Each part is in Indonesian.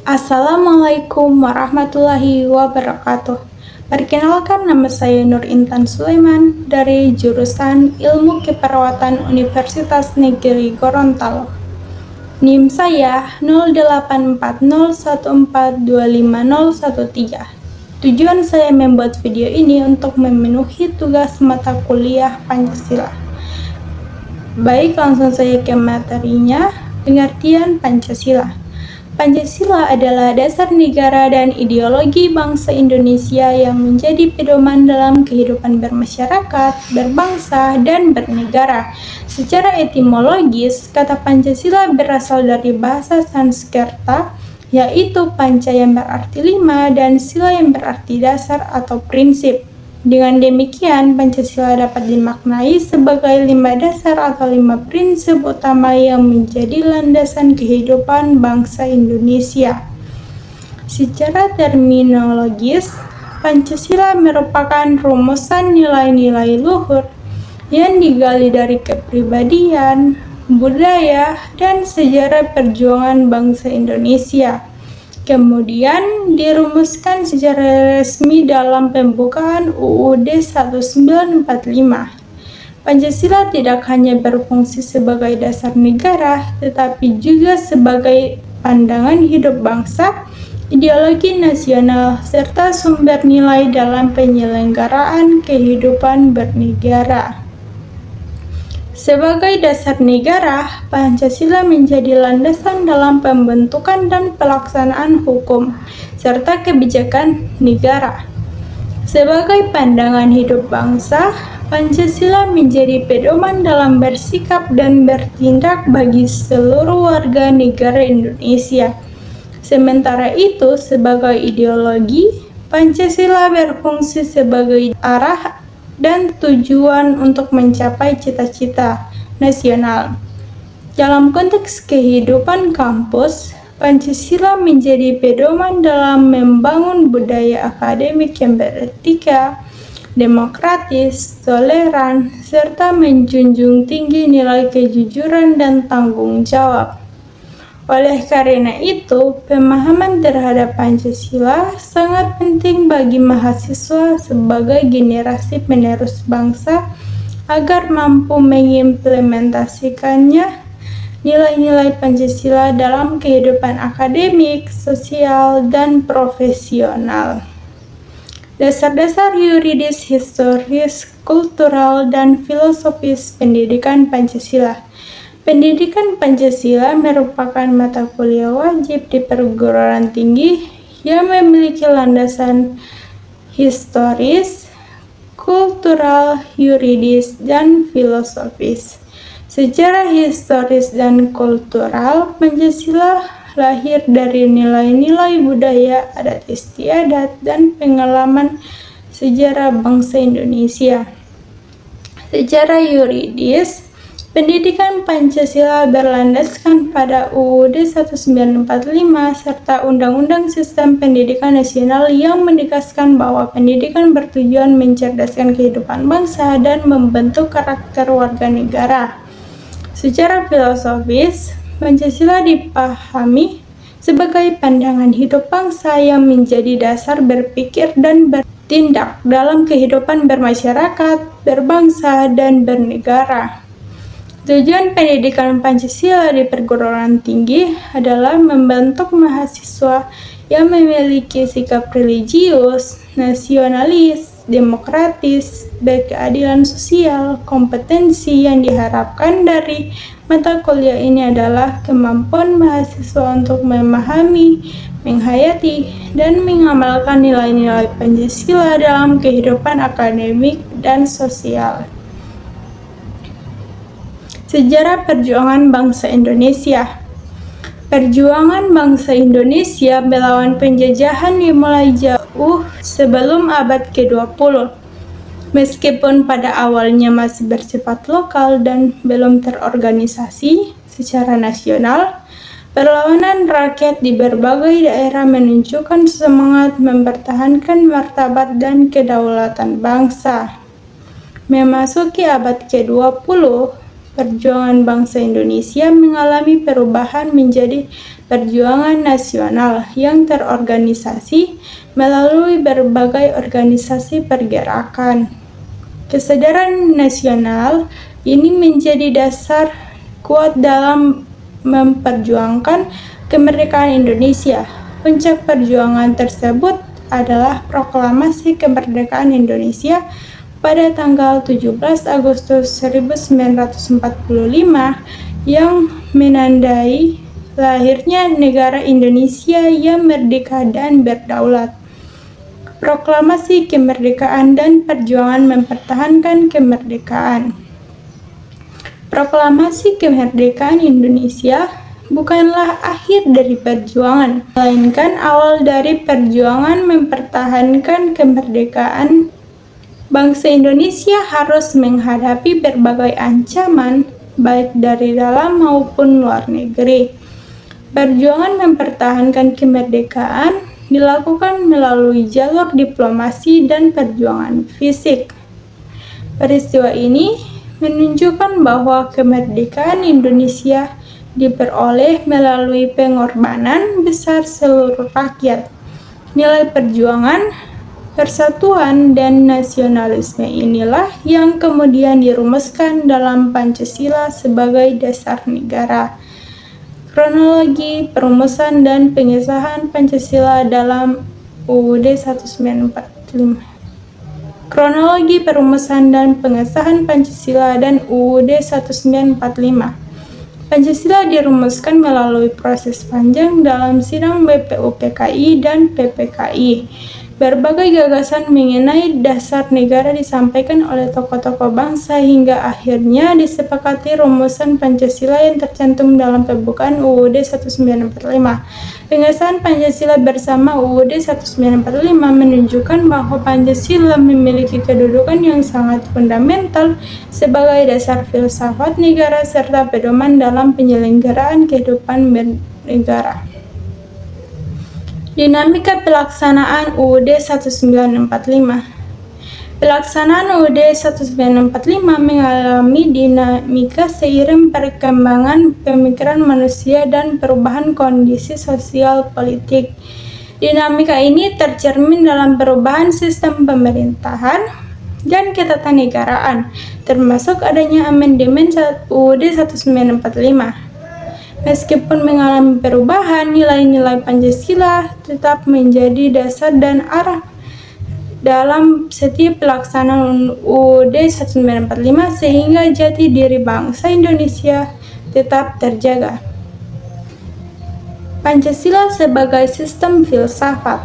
Assalamualaikum warahmatullahi wabarakatuh. Perkenalkan, nama saya Nur Intan Sulaiman dari jurusan Ilmu Keperawatan Universitas Negeri Gorontalo. NIM saya 084014250013. Tujuan saya membuat video ini untuk memenuhi tugas mata kuliah Pancasila. Baik, langsung saja ke materinya. Pengertian Pancasila. Pancasila adalah dasar negara dan ideologi bangsa Indonesia yang menjadi pedoman dalam kehidupan bermasyarakat, berbangsa, dan bernegara. Secara etimologis, kata Pancasila berasal dari bahasa Sanskerta, yaitu panca yang berarti 5 dan sila yang berarti dasar atau prinsip. Dengan demikian, Pancasila dapat dimaknai sebagai 5 dasar atau 5 prinsip utama yang menjadi landasan kehidupan bangsa Indonesia. Secara terminologis, Pancasila merupakan rumusan nilai-nilai luhur yang digali dari kepribadian, budaya, dan sejarah perjuangan bangsa Indonesia. Kemudian dirumuskan secara resmi dalam pembukaan UUD 1945. Pancasila tidak hanya berfungsi sebagai dasar negara, tetapi juga sebagai pandangan hidup bangsa, ideologi nasional, serta sumber nilai dalam penyelenggaraan kehidupan bernegara. Sebagai dasar negara, Pancasila menjadi landasan dalam pembentukan dan pelaksanaan hukum, serta kebijakan negara. Sebagai pandangan hidup bangsa, Pancasila menjadi pedoman dalam bersikap dan bertindak bagi seluruh warga negara Indonesia. Sementara itu, sebagai ideologi, Pancasila berfungsi sebagai arah dan tujuan untuk mencapai cita-cita nasional. Dalam konteks kehidupan kampus, Pancasila menjadi pedoman dalam membangun budaya akademik yang beretika, demokratis, toleran, serta menjunjung tinggi nilai kejujuran dan tanggung jawab. Oleh karena itu, pemahaman terhadap Pancasila sangat penting bagi mahasiswa sebagai generasi penerus bangsa agar mampu mengimplementasikannya nilai-nilai Pancasila dalam kehidupan akademik, sosial, dan profesional. Dasar-dasar yuridis, historis, kultural, dan filosofis pendidikan Pancasila. Pendidikan Pancasila merupakan mata kuliah wajib di perguruan tinggi yang memiliki landasan historis, kultural, yuridis, dan filosofis. Secara historis dan kultural, Pancasila lahir dari nilai-nilai budaya, adat istiadat, dan pengalaman sejarah bangsa Indonesia. Secara yuridis, pendidikan Pancasila berlandaskan pada UUD 1945 serta Undang-Undang Sistem Pendidikan Nasional yang menegaskan bahwa pendidikan bertujuan mencerdaskan kehidupan bangsa dan membentuk karakter warga negara. Secara filosofis, Pancasila dipahami sebagai pandangan hidup bangsa yang menjadi dasar berpikir dan bertindak dalam kehidupan bermasyarakat, berbangsa, dan bernegara. Tujuan pendidikan Pancasila di perguruan tinggi adalah membentuk mahasiswa yang memiliki sikap religius, nasionalis, demokratis, berkeadilan sosial. Kompetensi yang diharapkan dari mata kuliah ini adalah kemampuan mahasiswa untuk memahami, menghayati, dan mengamalkan nilai-nilai Pancasila dalam kehidupan akademik dan sosial. Sejarah perjuangan bangsa Indonesia. Perjuangan bangsa Indonesia melawan penjajahan dimulai jauh sebelum abad ke-20. Meskipun pada awalnya masih bersifat lokal dan belum terorganisasi secara nasional, perlawanan rakyat di berbagai daerah menunjukkan semangat mempertahankan martabat dan kedaulatan bangsa. Memasuki abad ke-20, perjuangan bangsa Indonesia mengalami perubahan menjadi perjuangan nasional yang terorganisasi melalui berbagai organisasi pergerakan. Kesadaran nasional ini menjadi dasar kuat dalam memperjuangkan kemerdekaan Indonesia. Puncak perjuangan tersebut adalah Proklamasi Kemerdekaan Indonesia pada tanggal 17 Agustus 1945 yang menandai lahirnya negara Indonesia yang merdeka dan berdaulat. Proklamasi kemerdekaan dan perjuangan mempertahankan kemerdekaan. Proklamasi kemerdekaan Indonesia bukanlah akhir dari perjuangan, melainkan awal dari perjuangan mempertahankan kemerdekaan. Bangsa Indonesia harus menghadapi berbagai ancaman, baik dari dalam maupun luar negeri. Perjuangan mempertahankan kemerdekaan dilakukan melalui jalur diplomasi dan perjuangan fisik. Peristiwa ini menunjukkan bahwa kemerdekaan Indonesia diperoleh melalui pengorbanan besar seluruh rakyat. Nilai perjuangan, persatuan, dan nasionalisme inilah yang kemudian dirumuskan dalam Pancasila sebagai dasar negara. Kronologi perumusan dan pengesahan Pancasila dalam UUD 1945. Kronologi perumusan dan pengesahan Pancasila dan UUD 1945. Pancasila dirumuskan melalui proses panjang dalam sidang BPUPKI dan PPKI. Berbagai gagasan mengenai dasar negara disampaikan oleh tokoh-tokoh bangsa hingga akhirnya disepakati rumusan Pancasila yang tercantum dalam pembukaan UUD 1945. Pengesahan Pancasila bersama UUD 1945 menunjukkan bahwa Pancasila memiliki kedudukan yang sangat fundamental sebagai dasar filsafat negara serta pedoman dalam penyelenggaraan kehidupan bernegara. Dinamika pelaksanaan UUD 1945. Pelaksanaan UUD 1945 mengalami dinamika seiring perkembangan pemikiran manusia dan perubahan kondisi sosial politik. Dinamika ini tercermin dalam perubahan sistem pemerintahan dan ketatanegaraan, termasuk adanya amandemen UUD 1945. Meskipun mengalami perubahan, nilai-nilai Pancasila tetap menjadi dasar dan arah dalam setiap pelaksanaan UUD 1945 sehingga jati diri bangsa Indonesia tetap terjaga. Pancasila sebagai sistem filsafat.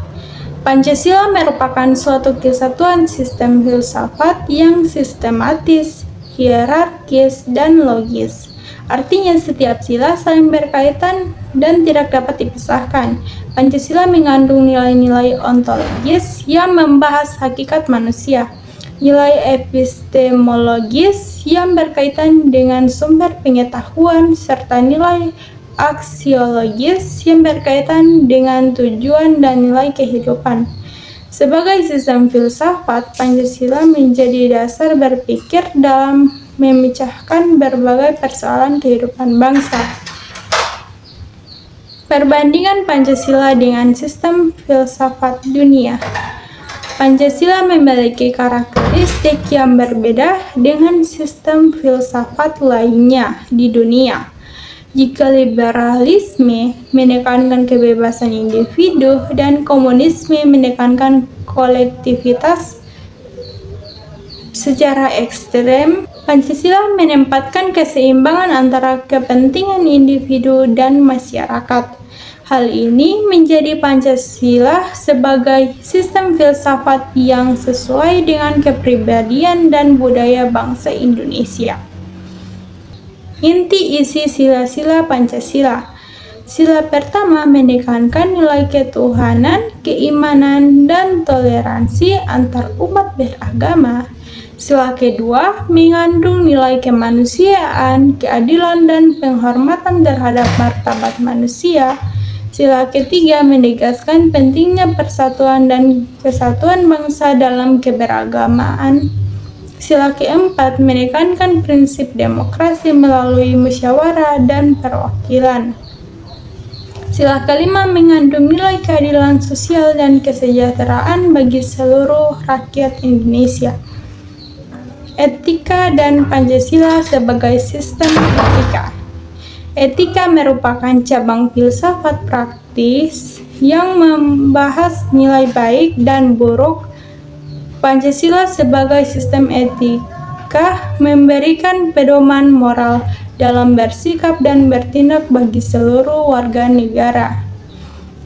Pancasila merupakan suatu kesatuan sistem filsafat yang sistematis, hierarkis, dan logis. Artinya setiap sila saling berkaitan dan tidak dapat dipisahkan. Pancasila mengandung nilai-nilai ontologis yang membahas hakikat manusia, nilai epistemologis yang berkaitan dengan sumber pengetahuan, serta nilai aksiologis yang berkaitan dengan tujuan dan nilai kehidupan. Sebagai sistem filsafat, Pancasila menjadi dasar berpikir dalam memecahkan berbagai persoalan kehidupan bangsa. Perbandingan Pancasila dengan sistem filsafat dunia. Pancasila memiliki karakteristik yang berbeda dengan sistem filsafat lainnya di dunia. Jika liberalisme menekankan kebebasan individu dan komunisme menekankan kolektivitas secara ekstrem, Pancasila menempatkan keseimbangan antara kepentingan individu dan masyarakat. Hal ini menjadi Pancasila sebagai sistem filsafat yang sesuai dengan kepribadian dan budaya bangsa Indonesia. Inti isi sila-sila Pancasila. Sila pertama menekankan nilai ketuhanan, keimanan, dan toleransi antar umat beragama. Sila kedua mengandung nilai kemanusiaan, keadilan, dan penghormatan terhadap martabat manusia. Sila ketiga menegaskan pentingnya persatuan dan kesatuan bangsa dalam keberagamaan. Sila keempat menekankan prinsip demokrasi melalui musyawarah dan perwakilan. Sila kelima mengandung nilai keadilan sosial dan kesejahteraan bagi seluruh rakyat Indonesia. Etika dan Pancasila sebagai sistem etika. Etika merupakan cabang filsafat praktis yang membahas nilai baik dan buruk. Pancasila sebagai sistem etika memberikan pedoman moral dalam bersikap dan bertindak bagi seluruh warga negara.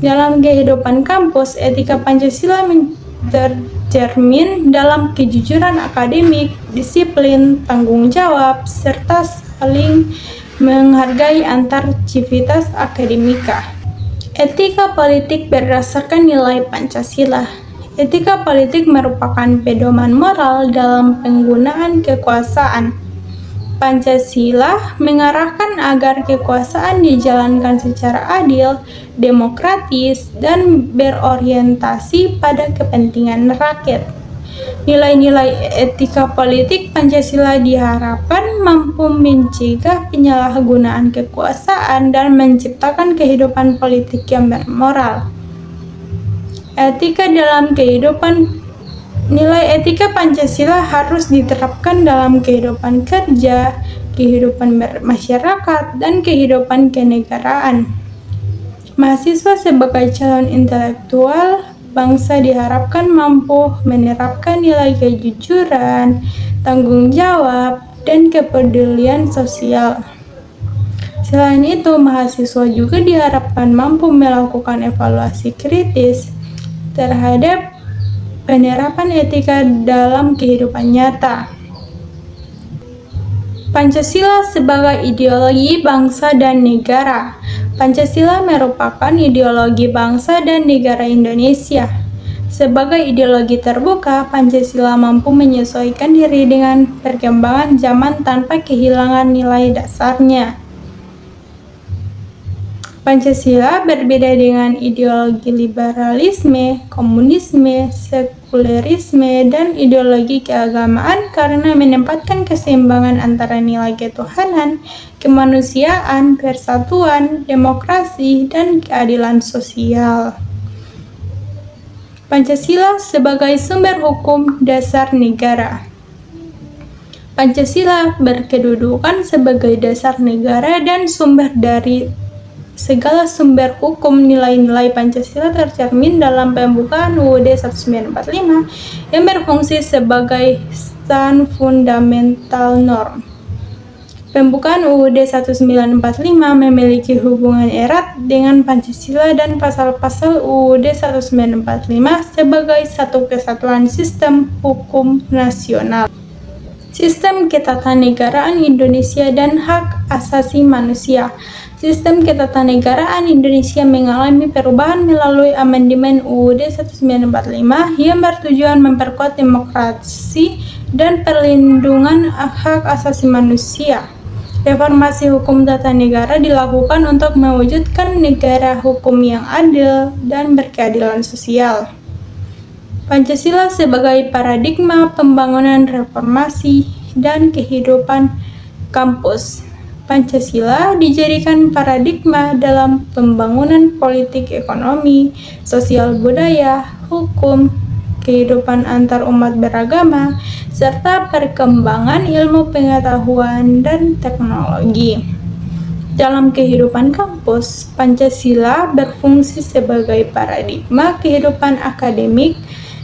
Dalam kehidupan kampus, etika Pancasila tercermin dalam kejujuran akademik, disiplin, tanggung jawab, serta saling menghargai antar civitas akademika. Etika politik berdasarkan nilai Pancasila. Etika politik merupakan pedoman moral dalam penggunaan kekuasaan. Pancasila mengarahkan agar kekuasaan dijalankan secara adil, demokratis, dan berorientasi pada kepentingan rakyat. Nilai-nilai etika politik Pancasila diharapkan mampu mencegah penyalahgunaan kekuasaan dan menciptakan kehidupan politik yang bermoral. Etika dalam kehidupan. Nilai etika Pancasila harus diterapkan dalam kehidupan kerja, kehidupan bermasyarakat, dan kehidupan kenegaraan. Mahasiswa sebagai calon intelektual bangsa diharapkan mampu menerapkan nilai kejujuran, tanggung jawab, dan kepedulian sosial. Selain itu, mahasiswa juga diharapkan mampu melakukan evaluasi kritis terhadap penerapan etika dalam kehidupan nyata. Pancasila sebagai ideologi bangsa dan negara. Pancasila merupakan ideologi bangsa dan negara Indonesia. Sebagai ideologi terbuka, Pancasila mampu menyesuaikan diri dengan perkembangan zaman tanpa kehilangan nilai dasarnya. Pancasila berbeda dengan ideologi liberalisme, komunisme, sekulerisme, dan ideologi keagamaan karena menempatkan keseimbangan antara nilai ketuhanan, kemanusiaan, persatuan, demokrasi, dan keadilan sosial. Pancasila sebagai sumber hukum dasar negara. Pancasila berkedudukan sebagai dasar negara dan sumber dari segala sumber hukum. Nilai-nilai Pancasila tercermin dalam pembukaan UUD 1945 yang berfungsi sebagai stand fundamental norm. Pembukaan UUD 1945 memiliki hubungan erat dengan Pancasila dan pasal-pasal UUD 1945 sebagai satu kesatuan sistem hukum nasional. Sistem ketatanegaraan Indonesia dan hak asasi manusia. Sistem ketatanegaraan Indonesia mengalami perubahan melalui amandemen UUD 1945 yang bertujuan memperkuat demokrasi dan perlindungan hak asasi manusia. Reformasi hukum tata negara dilakukan untuk mewujudkan negara hukum yang adil dan berkeadilan sosial. Pancasila sebagai paradigma pembangunan reformasi dan kehidupan kampus. Pancasila dijadikan paradigma dalam pembangunan politik ekonomi, sosial budaya, hukum, kehidupan antar umat beragama, serta perkembangan ilmu pengetahuan dan teknologi. Dalam kehidupan kampus, Pancasila berfungsi sebagai paradigma kehidupan akademik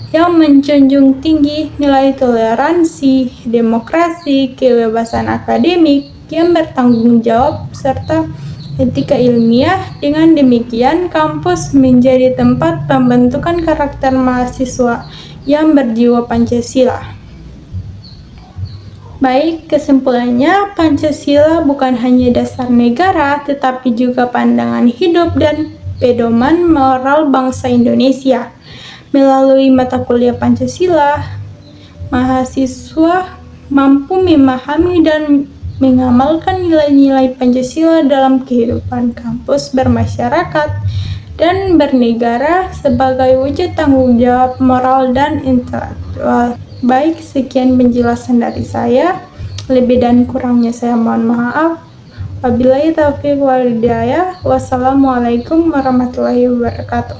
yang menjunjung tinggi nilai toleransi, demokrasi, kebebasan akademik yang bertanggung jawab, serta etika ilmiah. Dengan demikian, kampus menjadi tempat pembentukan karakter mahasiswa yang berjiwa Pancasila. Baik, kesimpulannya, Pancasila bukan hanya dasar negara, tetapi juga pandangan hidup dan pedoman moral bangsa Indonesia. Melalui mata kuliah Pancasila, mahasiswa mampu memahami dan mengamalkan nilai-nilai Pancasila dalam kehidupan kampus, bermasyarakat, dan bernegara sebagai wujud tanggung jawab moral dan intelektual. Baik, sekian penjelasan dari saya. Lebih dan kurangnya saya mohon maaf. Wabillahi taufiq wal hidayah. Wassalamualaikum warahmatullahi wabarakatuh.